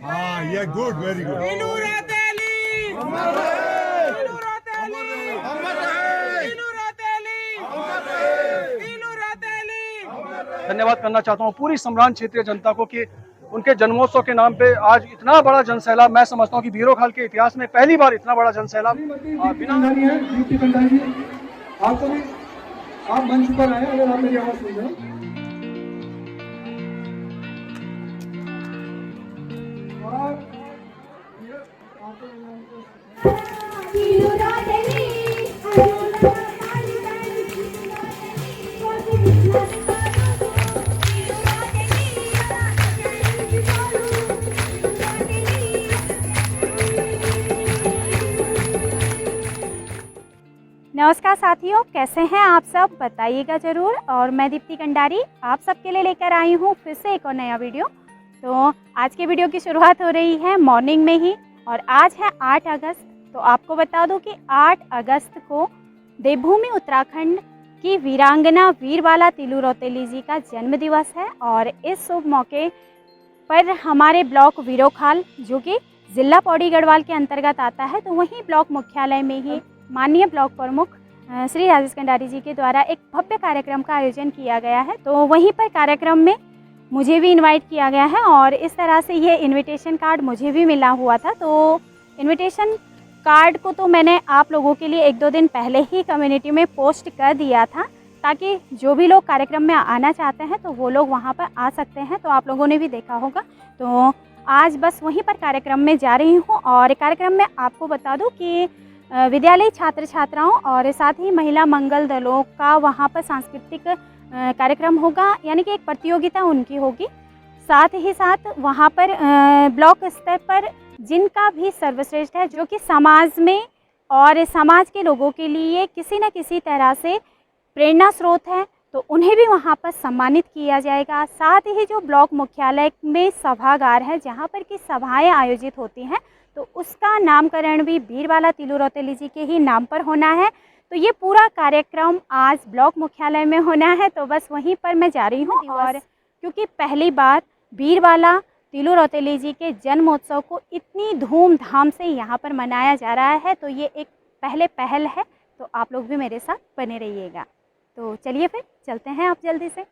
हाँ ये good, very good. धन्यवाद करना चाहता हूँ पूरी सम्रान क्षेत्रीय जनता को कि उनके जन्मोत्सव के नाम पे आज इतना बड़ा जनसैलाब, मैं समझता हूँ कि भीरोखाल के इतिहास में पहली बार इतना बड़ा जनसैलाब बिना आप मंच पर आए, अगर आप मेरी आवाज सुन रहे हो। नमस्कार साथियों, कैसे हैं आप सब, बताइएगा ज़रूर। और मैं दीप्ति कंडारी आप सबके लिए लेकर आई हूँ फिर से एक और नया वीडियो। तो आज के वीडियो की शुरुआत हो रही है मॉर्निंग में ही, और आज है 8 अगस्त। तो आपको बता दूं कि 8 अगस्त को देवभूमि उत्तराखंड की वीरांगना वीरबाला तिलु रौतेली जी का जन्म दिवस है। और इस शुभ मौके पर हमारे ब्लॉक वीरोखाल, जो कि ज़िला पौड़ी गढ़वाल के अंतर्गत आता है, तो वहीं ब्लॉक मुख्यालय में ही माननीय ब्लॉक प्रमुख श्री राजेश कंडारी जी के द्वारा एक भव्य कार्यक्रम का आयोजन किया गया है। तो वहीं पर कार्यक्रम में मुझे भी इनवाइट किया गया है, और इस तरह से ये इनविटेशन कार्ड मुझे भी मिला हुआ था। तो इनविटेशन कार्ड को तो मैंने आप लोगों के लिए 1-2 दिन पहले ही कम्युनिटी में पोस्ट कर दिया था, ताकि जो भी लोग कार्यक्रम में आना चाहते हैं तो वो लोग वहाँ पर आ सकते हैं। तो आप लोगों ने भी देखा होगा। तो आज बस वहीं पर कार्यक्रम में जा रही हूँ, और कार्यक्रम में आपको बता दूँ कि विद्यालय छात्र छात्राओं और साथ ही महिला मंगल दलों का वहाँ पर सांस्कृतिक कार्यक्रम होगा, यानी कि एक प्रतियोगिता उनकी होगी। साथ ही साथ वहाँ पर ब्लॉक स्तर पर जिनका भी सर्वश्रेष्ठ है, जो कि समाज में और समाज के लोगों के लिए किसी न किसी तरह से प्रेरणा स्रोत है, तो उन्हें भी वहाँ पर सम्मानित किया जाएगा। साथ ही जो ब्लॉक मुख्यालय में सभागार है, जहाँ पर की सभाएं आयोजित होती हैं, तो उसका नामकरण भी वीरबाला तिलु रौतेली जी के ही नाम पर होना है। तो ये पूरा कार्यक्रम आज ब्लॉक मुख्यालय में होना है, तो बस वहीं पर मैं जा रही हूँ। और क्योंकि पहली बार वीरबाला तिलु रौतेली जी के जन्मोत्सव को इतनी धूमधाम से यहाँ पर मनाया जा रहा है, तो ये एक पहल है। तो आप लोग भी मेरे साथ बने रहिएगा। तो चलिए फिर चलते हैं आप जल्दी से।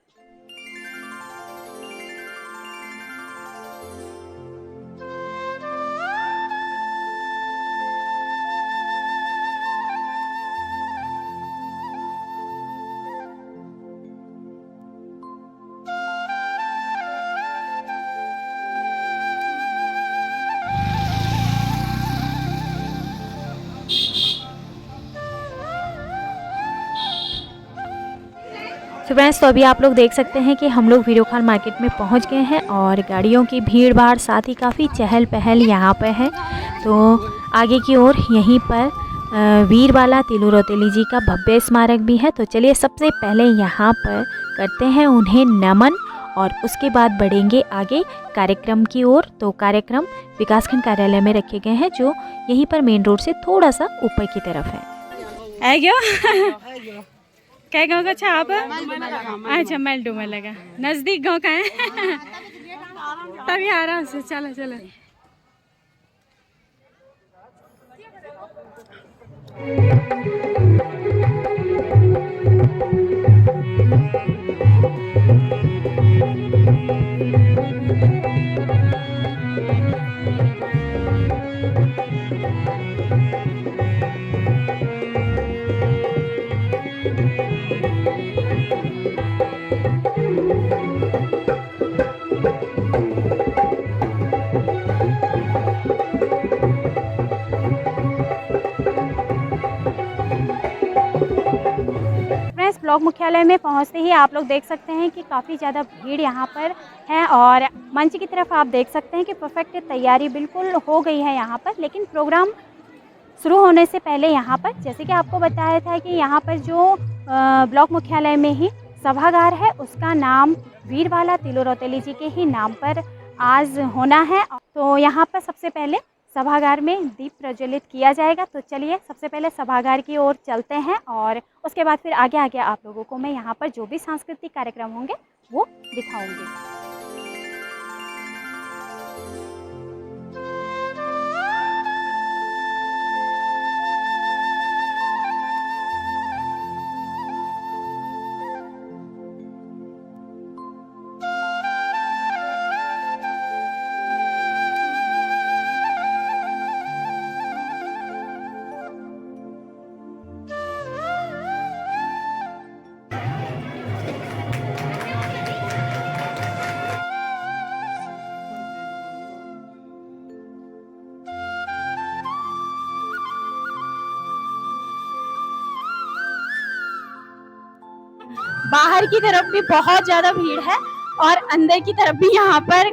तो फ्रेंड्स, तो अभी आप लोग देख सकते हैं कि हम लोग वीरोखाल मार्केट में पहुंच गए हैं, और गाड़ियों की भीड़ भाड़, साथ ही काफ़ी चहल पहल यहाँ पर है। तो आगे की ओर यहीं पर वीरबाला तिलु रौतेली जी का भव्य स्मारक भी है। तो चलिए सबसे पहले यहाँ पर करते हैं उन्हें नमन, और उसके बाद बढ़ेंगे आगे कार्यक्रम की ओर। तो कार्यक्रम विकासखंड कार्यालय में रखे गए हैं, जो यहीं पर मेन रोड से थोड़ा सा ऊपर की तरफ है। क्या गाँव का अच्छा आप? अच्छा, मेलडू में लगा, नज़दीक गांव का है। तभी आराम से चलो चलो। ब्लॉक मुख्यालय में पहुंचते ही आप लोग देख सकते हैं कि काफ़ी ज़्यादा भीड़ यहाँ पर है, और मंच की तरफ आप देख सकते हैं कि परफेक्ट तैयारी बिल्कुल हो गई है यहाँ पर। लेकिन प्रोग्राम शुरू होने से पहले यहाँ पर, जैसे कि आपको बताया था कि यहाँ पर जो ब्लॉक मुख्यालय में ही सभागार है, उसका नाम वीरबाला तिलु रौतेली जी के ही नाम पर आज होना है। तो यहाँ पर सबसे पहले सभागार में दीप प्रज्वलित किया जाएगा। तो चलिए सबसे पहले सभागार की ओर चलते हैं, और उसके बाद फिर आगे आगे आप लोगों को मैं यहाँ पर जो भी सांस्कृतिक कार्यक्रम होंगे वो दिखाऊंगी। बाहर की तरफ भी बहुत ज्यादा भीड़ है और अंदर की तरफ भी यहाँ पर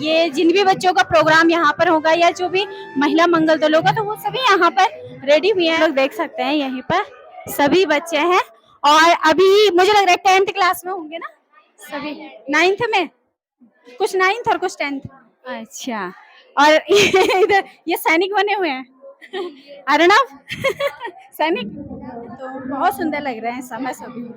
ये जिन भी बच्चों का प्रोग्राम यहाँ पर होगा या जो भी महिला मंगल दल होगा तो वो सभी यहाँ पर रेडी हुए हैं। लोग देख सकते हैं यहीं पर सभी बच्चे हैं और अभी मुझे लग रहा है 10th क्लास में होंगे ना सभी, 9th में, कुछ 9th और कुछ 10th। अच्छा, और इधर ये सैनिक बने हुए हैं अर्णव सैनिक, तो बहुत सुंदर लग रहे हैं समय सभी।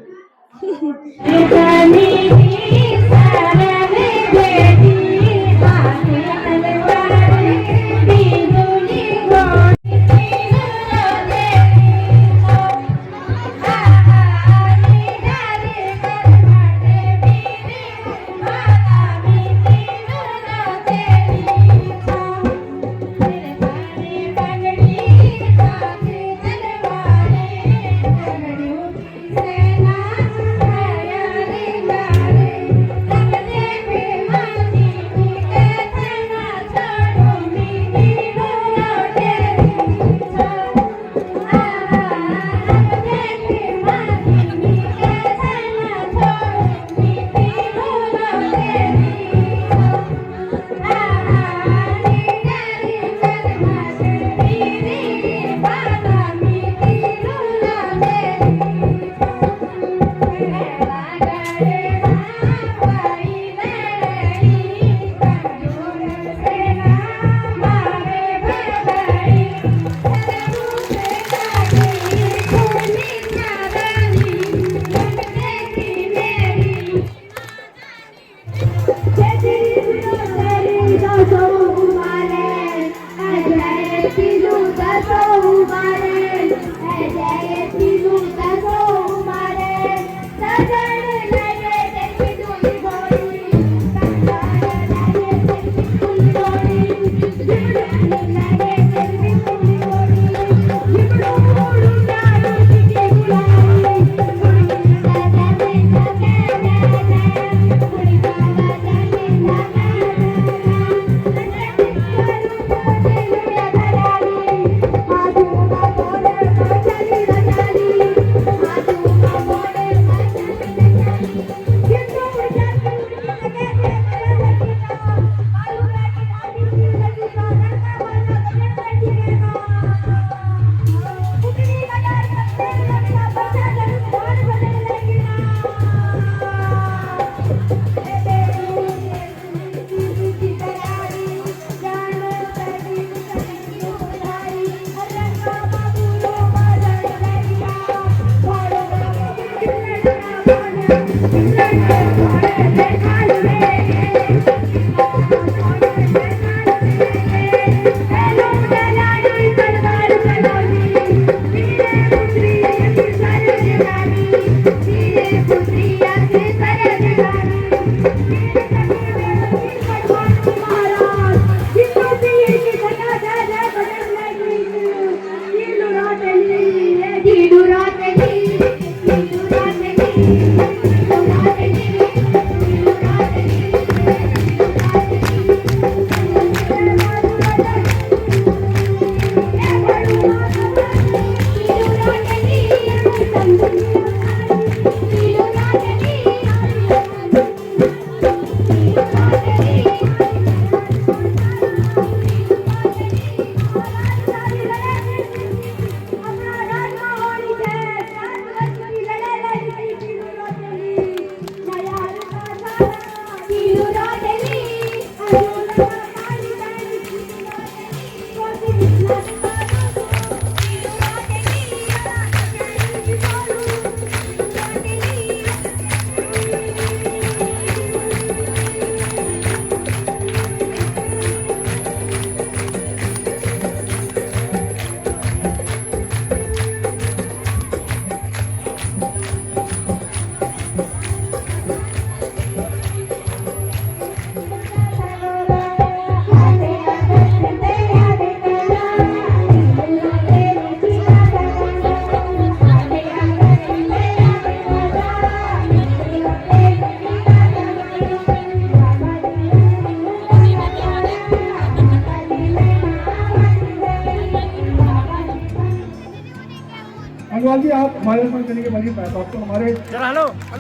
खंडवाल जी आप हमारे साथ करेंगे मनीष भाई साहब, तो हमारे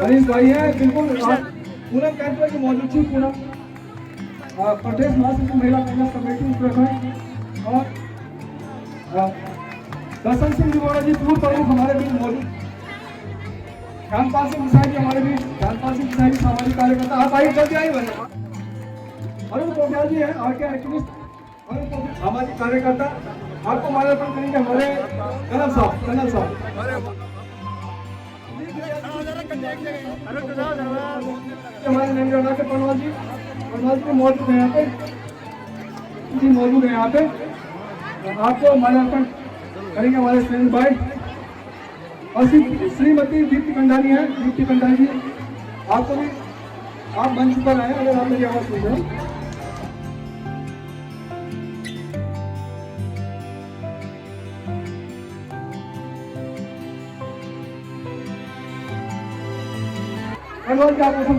मनीष भाई हैं बिल्कुल पूनम कैंप में मौजूद थी। पूनम प्रदेश महासचिव महिला कांग्रेस कमेटी उत्तराखंड और दर्शन सिंह जिवाड़ा जी पूर्व प्रमुख हमारे बीच मौजूद, ज्ञानपाल सिंह मिसाई जी हमारे बीच, ज्ञानपाल सिंह मिसाई सामाजिक कार्यकर्ता, आप आइए जल्दी आइए। अरुण पोखरियाल जी हैं आर के एक्टिविस्ट, अरुण पोखरियाल सामाजिक कार्यकर्ता, आपको माल्यार्पण करेंगे हमारे कनल साहब। हमारे नंदरा के पनवाल जी मौजूद है यहाँ पे, जी मौजूद है यहाँ पे, आपको माल्यार्पण करेंगे हमारे सैन भाई और श्रीमती दीप्ति कंडारी है। दीप्ति कंडारी जी आपको भी, आप मंच पर आए अगर आप मेरी आवाज सुन रहे हो। पंडवाल जी आपको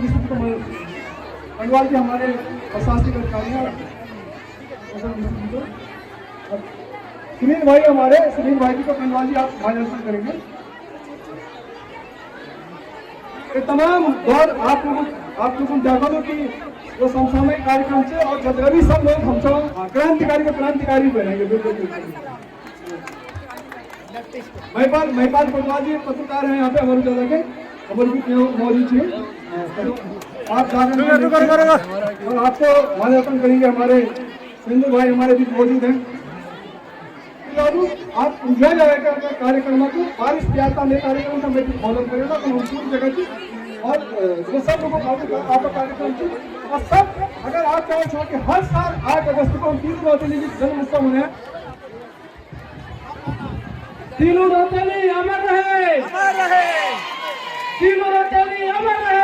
पंडवाल जी हमारे प्रशासनिक अधिकारी हैं। सुनील भाई हमारे, सुनील भाई जी को पंडवाल जी आप मार्गदर्शन करेंगे। ये तमाम दौर आप लोगों देखा दो कि वो समसामयिक कार्यक्रम से और जब भी सब लोग हम सब क्रांतिकारी को क्रांतिकारी बनेंगे। बिल्कुल महिपाल पंडवाल जी पत्रकार हैं यहाँ पे अमर उजाला के, मौजूद थे। आप और आपको माल्यार्पण करेंगे हमारे सिंधु भाई हमारे बीच मौजूद हैं। आप इंजॉय करेगा कार्यक्रम को, बारिश प्यासा में कार्यक्रम कमेटी फॉलो करेगा तो पूरी जगह की और वो सब लोगों को आपका कार्यक्रम की और सब अगर आप चाहे छो कि हर साल 8 अगस्त को हम तीनों रौतेली जन्म उत्सव होने, तीनों रौतेली अमर रहे, तीनों रौतेली अमर रहे।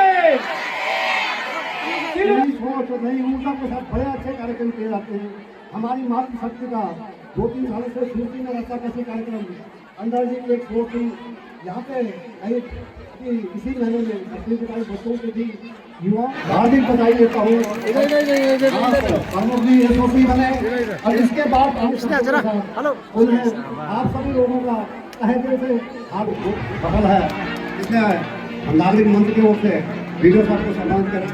तो नहीं उनका के साथ बड़े अच्छे कार्यक्रम किए जाते हैं। हमारी मातृशक्ति का 2-3 सालों से सूची में रहता कैसे कार्यक्रम अंदर जी की एक शो थी यहाँ पे इसी महीने में अपनी पिताई बच्चों के भी युवा हार्दिक बधाई देता हूँ। प्रमुख जी एसओपी बने और इसके बाद उन्हें आप सभी लोगों का तहे दिल से सफल है, इसलिए नागरिक मंच की ओर से वीडियो साहब को सम्मानित करें।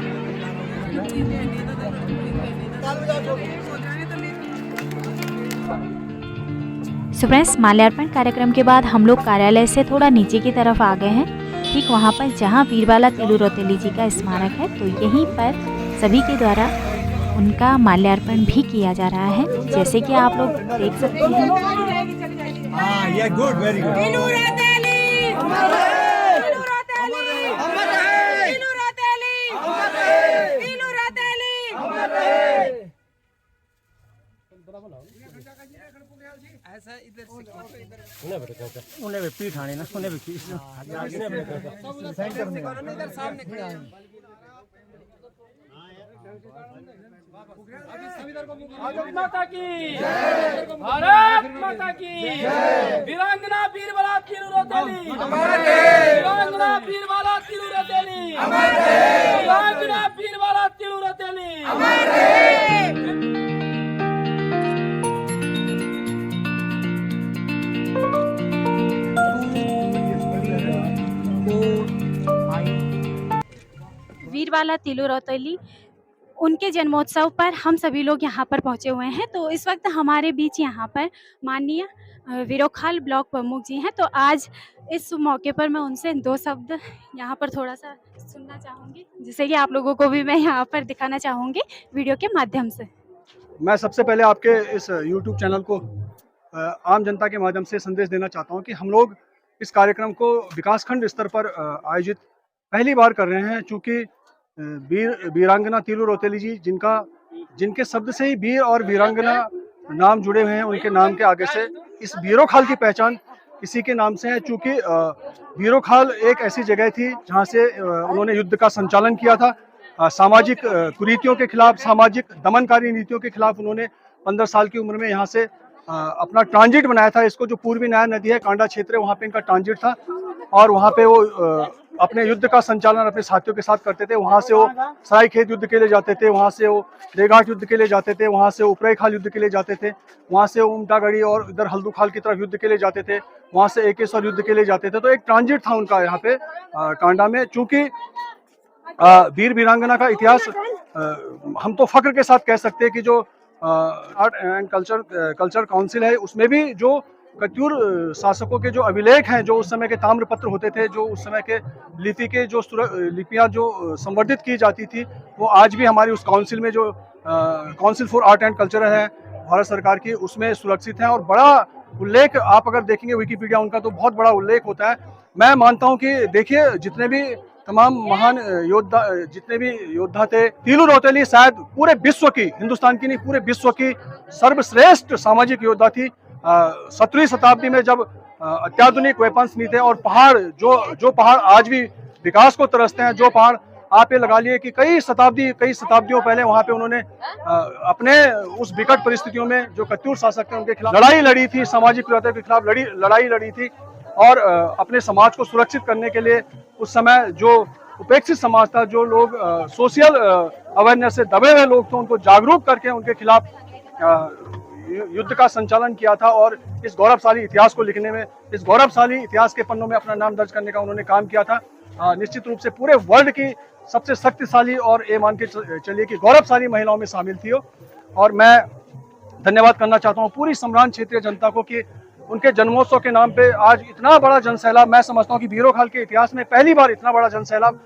सो फ्रेंड्स, माल्यार्पण कार्यक्रम के बाद हम लोग कार्यालय से थोड़ा नीचे की तरफ आ गए हैं, ठीक वहाँ पर जहाँ वीरबाला तिलु रौतेली जी का स्मारक है। तो यहीं पर सभी के द्वारा उनका माल्यार्पण भी किया जा रहा है, जैसे कि आप लोग देख सकते हैं। Good, very good. उन्हें भी पीठ आने ना, उन्हें भी खींच लो। माता की भारत माता की वीरांगना वीरबाला तिलु रौतेली, वीरांगना वीरबाला तिलु रौतेली, वीरांगना वीरबाला तिलु रौतेली। वीरबाला तिलु रौतेली उनके जन्मोत्सव पर हम सभी लोग यहाँ पर पहुँचे हुए हैं। तो इस वक्त हमारे बीच यहाँ पर माननीय वीरोखाल ब्लॉक प्रमुख जी हैं। तो आज इस मौके पर मैं उनसे 2 शब्द यहाँ पर थोड़ा सा सुनना चाहूँगी, जिससे कि आप लोगों को भी मैं यहाँ पर दिखाना चाहूँगी वीडियो के माध्यम से। मैं सबसे पहले आपके इस YouTube चैनल को आम जनता के माध्यम से संदेश देना चाहता हूँ कि हम लोग इस कार्यक्रम को विकासखंड स्तर पर आयोजित पहली बार कर रहे हैं, चूँकि वीरांगना तिलु रौतेली जी जिनके शब्द से ही वीर और वीरांगना नाम जुड़े हुए हैं, उनके नाम के आगे से इस वीरोखाल की पहचान इसी के नाम से है। चूँकि वीरोखाल एक ऐसी जगह थी जहाँ से उन्होंने युद्ध का संचालन किया था, सामाजिक कुरीतियों के खिलाफ, सामाजिक दमनकारी नीतियों के खिलाफ उन्होंने 15 साल की उम्र में यहाँ से अपना ट्रांजिट बनाया था। इसको जो पूर्वी नायर नदी है, कांडा क्षेत्र है, वहाँ पे इनका ट्रांजिट था और वहाँ पे वो अपने युद्ध का संचालन अपने साथियों के साथ करते थे। वहाँ से वो सरायखेत युद्ध के लिए जाते थे, वहाँ से वो रेघाट युद्ध के लिए जाते थे, वहाँ से उपरईखाल युद्ध के लिए जाते थे, वहाँ से उमटागढ़ी और इधर हल्दूखाल की तरफ युद्ध के लिए जाते थे, वहाँ से एकेश्वर युद्ध के लिए जाते थे। तो एक ट्रांजिट था उनका यहाँ पे कांडा में। चूंकि वीर वीरांगना का इतिहास हम तो फख्र के साथ कह सकते हैं कि जो आर्ट एंड कल्चर काउंसिल है उसमें भी जो कत्यूर शासकों के जो अभिलेख हैं, जो उस समय के ताम्रपत्र होते थे, जो उस समय के लिपि के जो लिपियाँ जो संवर्धित की जाती थी, वो आज भी हमारी उस काउंसिल में जो council for art and culture है भारत सरकार की, उसमें सुरक्षित है। और बड़ा उल्लेख आप अगर देखेंगे विकिपीडिया उनका तो बहुत बड़ा उल्लेख होता है। मैं मानता हूँ कि देखिए जितने भी तमाम महान जितने भी योद्धा थे, तीलू रौतेली शायद पूरे विश्व की, हिंदुस्तान की नहीं पूरे विश्व की सर्वश्रेष्ठ सामाजिक योद्धा थी। 17वीं शताब्दी में जब अत्याधुनिक वेपन्स नहीं थे और पहाड़ जो पहाड़ आज भी विकास को तरसते हैं, जो पहाड़ आप ये लगा लिए कि कई शताब्दियों पहले वहाँ पे उन्होंने अपने उस विकट परिस्थितियों में जो कत्यूर शासक थे उनके खिलाफ लड़ाई लड़ी थी, सामाजिक कुरीतियों के खिलाफ लड़ाई लड़ी थी और अपने समाज को सुरक्षित करने के लिए उस समय जो उपेक्षित समाज था, जो लोग सोशल अवेयरनेस से दबे हुए लोग थे, उनको जागरूक करके उनके खिलाफ युद्ध का संचालन किया था। और इस गौरवशाली इतिहास को लिखने में, इस गौरवशाली इतिहास के पन्नों में अपना नाम दर्ज करने का उन्होंने काम किया था। निश्चित रूप से पूरे वर्ल्ड की सबसे शक्तिशाली और ये मान के चलिए कि गौरवशाली महिलाओं में शामिल थी। और मैं धन्यवाद करना चाहता हूँ पूरी सम्रान क्षेत्रीय जनता को कि उनके जन्मोत्सव के नाम पे आज इतना बड़ा जनसैलाब, मैं समझता हूँ कि वीरोखाल के इतिहास में पहली बार इतना बड़ा जनसैलाब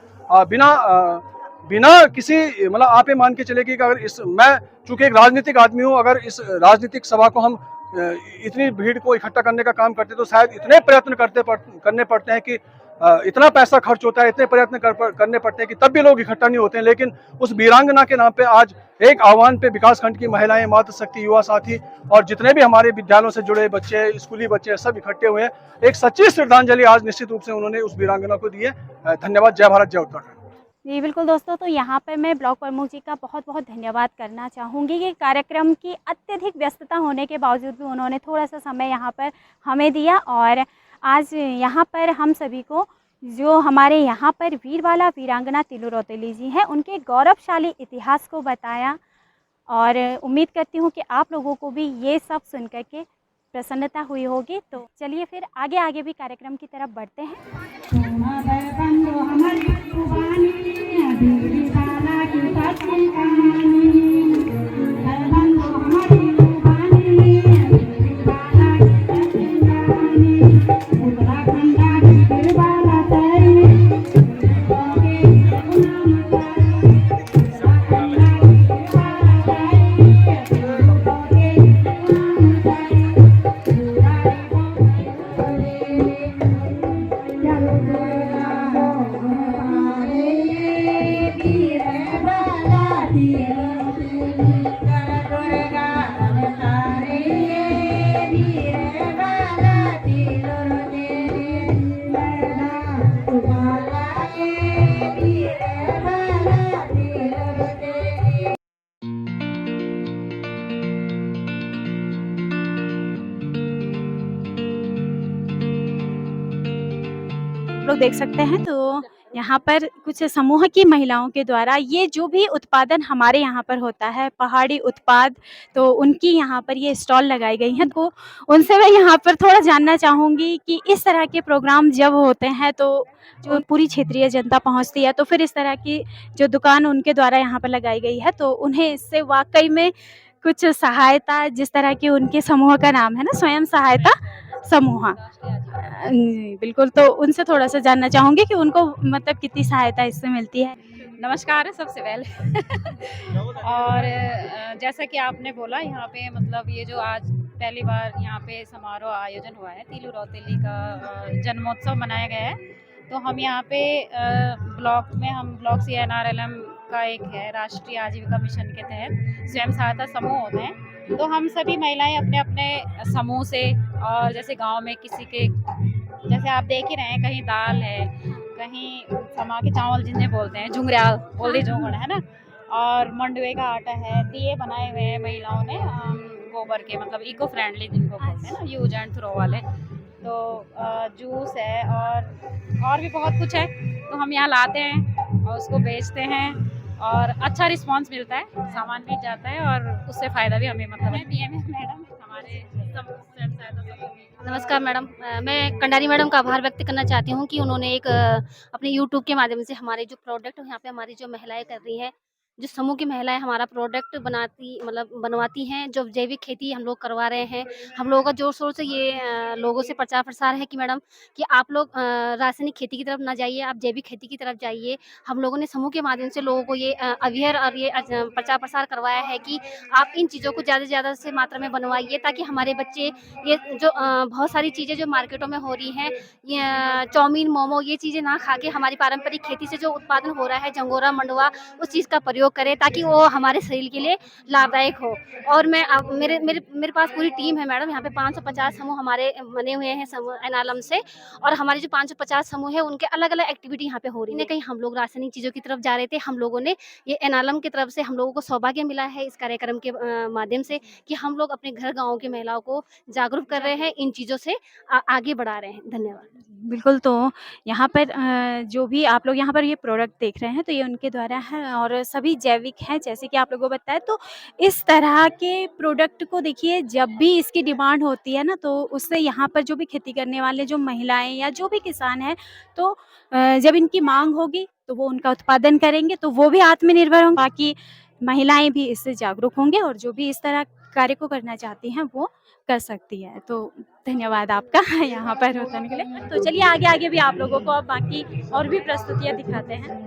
बिना किसी मतलब आप ये मान के चले कि अगर मैं चूंकि एक राजनीतिक आदमी हूँ, अगर इस राजनीतिक सभा को हम इतनी भीड़ को इकट्ठा करने का काम करते तो शायद इतने प्रयत्न करने पड़ते हैं कि इतना पैसा खर्च होता है, इतने प्रयत्न करने पड़ते हैं कि तब भी लोग इकट्ठा नहीं होते हैं। लेकिन उस वीरांगना के नाम पे आज एक आह्वान पे विकास खंड की महिलाएं, मातृशक्ति, युवा साथी और जितने भी हमारे विद्यालयों से जुड़े बच्चे, स्कूली बच्चे सब इकट्ठे हुए हैं। एक सच्ची श्रद्धांजलि आज निश्चित रूप से उन्होंने उस वीरांगना को दी है। धन्यवाद। जय भारत, जय उत्तराखंड। जी बिल्कुल दोस्तों, तो यहाँ पर मैं ब्लॉक प्रमुख जी का बहुत बहुत धन्यवाद करना चाहूँगी कि कार्यक्रम की अत्यधिक व्यस्तता होने के बावजूद भी उन्होंने थोड़ा सा समय यहाँ पर हमें दिया और आज यहाँ पर हम सभी को जो हमारे यहाँ पर वीरबाला वीरांगना तीलू रौतेली जी हैं उनके गौरवशाली इतिहास को बताया। और उम्मीद करती हूँ कि आप लोगों को भी ये सब सुन कर के प्रसन्नता हुई होगी। तो चलिए फिर आगे भी कार्यक्रम की तरफ बढ़ते हैं। लोग देख सकते हैं तो यहाँ पर कुछ समूह की महिलाओं के द्वारा ये जो भी उत्पादन हमारे यहाँ पर होता है, पहाड़ी उत्पाद, तो उनकी यहाँ पर ये स्टॉल लगाई गई हैं। तो उनसे मैं यहाँ पर थोड़ा जानना चाहूँगी कि इस तरह के प्रोग्राम जब होते हैं तो जो पूरी क्षेत्रीय जनता पहुँचती है, तो फिर इस तरह की जो दुकान उनके द्वारा यहाँ पर लगाई गई है तो उन्हें इससे वाकई में कुछ सहायता, जिस तरह की उनके समूह का नाम है ना, स्वयं सहायता समूह, बिल्कुल, तो उनसे थोड़ा सा जानना चाहूँगी कि उनको मतलब कितनी सहायता इससे मिलती है। नमस्कार है सबसे पहले। और जैसा कि आपने बोला, यहाँ पे मतलब ये जो आज पहली बार यहाँ पे समारोह आयोजन हुआ है, तीलू रौतेली का जन्मोत्सव मनाया गया है, तो हम यहाँ पे ब्लॉक में, हम ब्लॉक CNRLM का एक है राष्ट्रीय आजीविका मिशन के तहत स्वयं सहायता समूह होते हैं। तो हम सभी महिलाएं अपने अपने समूह से, और जैसे गांव में किसी के, जैसे आप देख ही रहे हैं, कहीं दाल है, कहीं समा के चावल जिन्हें बोलते हैं झुंगरियाल, बोलती झोंगड़ है ना, और मंडवे का आटा है, दिए बनाए हुए हैं महिलाओं ने गोबर के, मतलब इको फ्रेंडली जिनको बोलते हैं ना, यूज एंड थ्रो वाले, तो जूस है और भी बहुत कुछ है। तो हम यहाँ लाते हैं और उसको बेचते हैं और अच्छा रिस्पांस मिलता है, सामान भी जाता है और उससे फ़ायदा भी हमें मतलब है। पीएम मैडम हमारे सब स्वयं सहायता समूह। नमस्कार मैडम, मैं कंडारी मैडम का आभार व्यक्त करना चाहती हूँ कि उन्होंने एक अपने यूट्यूब के माध्यम से हमारे जो प्रोडक्ट यहाँ पे हमारी जो महिलाएं कर रही हैं, जो समूह की महिलाएं हमारा प्रोडक्ट बनवाती हैं, जो जैविक खेती हम लोग करवा रहे हैं। हम लोगों का जोर शोर से ये लोगों से प्रचार प्रसार है कि मैडम कि आप लोग रासायनिक खेती की तरफ ना जाइए, आप जैविक खेती की तरफ जाइए। हम लोगों ने समूह के माध्यम से लोगों को ये अवेयर और ये प्रचार प्रसार करवाया है कि आप इन चीज़ों को ज़्यादा से ज़्यादा से मात्रा में बनवाइए, ताकि हमारे बच्चे ये जो बहुत सारी चीज़ें जो मार्केटों में हो रही हैं, ये चाउमीन, मोमो, ये चीज़ें ना खा के हमारी पारंपरिक खेती से जो उत्पादन हो रहा है, जंगोरा, मंडुआ, उस चीज़ का प्रयोग करें ताकि वो हमारे शरीर के लिए लाभदायक हो। और मैं मेरे मेरे मेरे पास पूरी टीम है मैडम, यहाँ पे 550 समूह हमारे बने हुए हैं समूह एनालम से, और हमारे जो 550 समूह है उनके अलग अलग एक्टिविटी यहाँ पे हो रही है। कहीं हम लोग रासायनिक चीज़ों की तरफ जा रहे थे, हम लोगों ने ये एनालम की तरफ से हम लोगों को सौभाग्य मिला है इस कार्यक्रम के माध्यम से कि हम लोग अपने घर गाँव की महिलाओं को जागरूक कर रहे हैं, इन चीज़ों से आगे बढ़ा रहे हैं। धन्यवाद। बिल्कुल, तो यहाँ पर जो भी आप लोग यहाँ पर ये प्रोडक्ट देख रहे हैं तो ये उनके द्वारा है और सभी जैविक हैं, जैसे कि आप लोगों को बताया। तो इस तरह के प्रोडक्ट को देखिए, जब भी इसकी डिमांड होती है ना, तो उससे यहाँ पर जो भी खेती करने वाले जो महिलाएं या जो भी किसान हैं, तो जब इनकी मांग होगी तो वो उनका उत्पादन करेंगे, तो वो भी आत्मनिर्भर होंगे, बाकी महिलाएं भी इससे जागरूक होंगे और जो भी इस तरह कार्य को करना चाहती हैं वो कर सकती है। तो धन्यवाद आपका यहाँ पर होने के लिए। तो चलिए आगे आगे भी आप लोगों को अब बाकी और भी प्रस्तुतियाँ दिखाते हैं।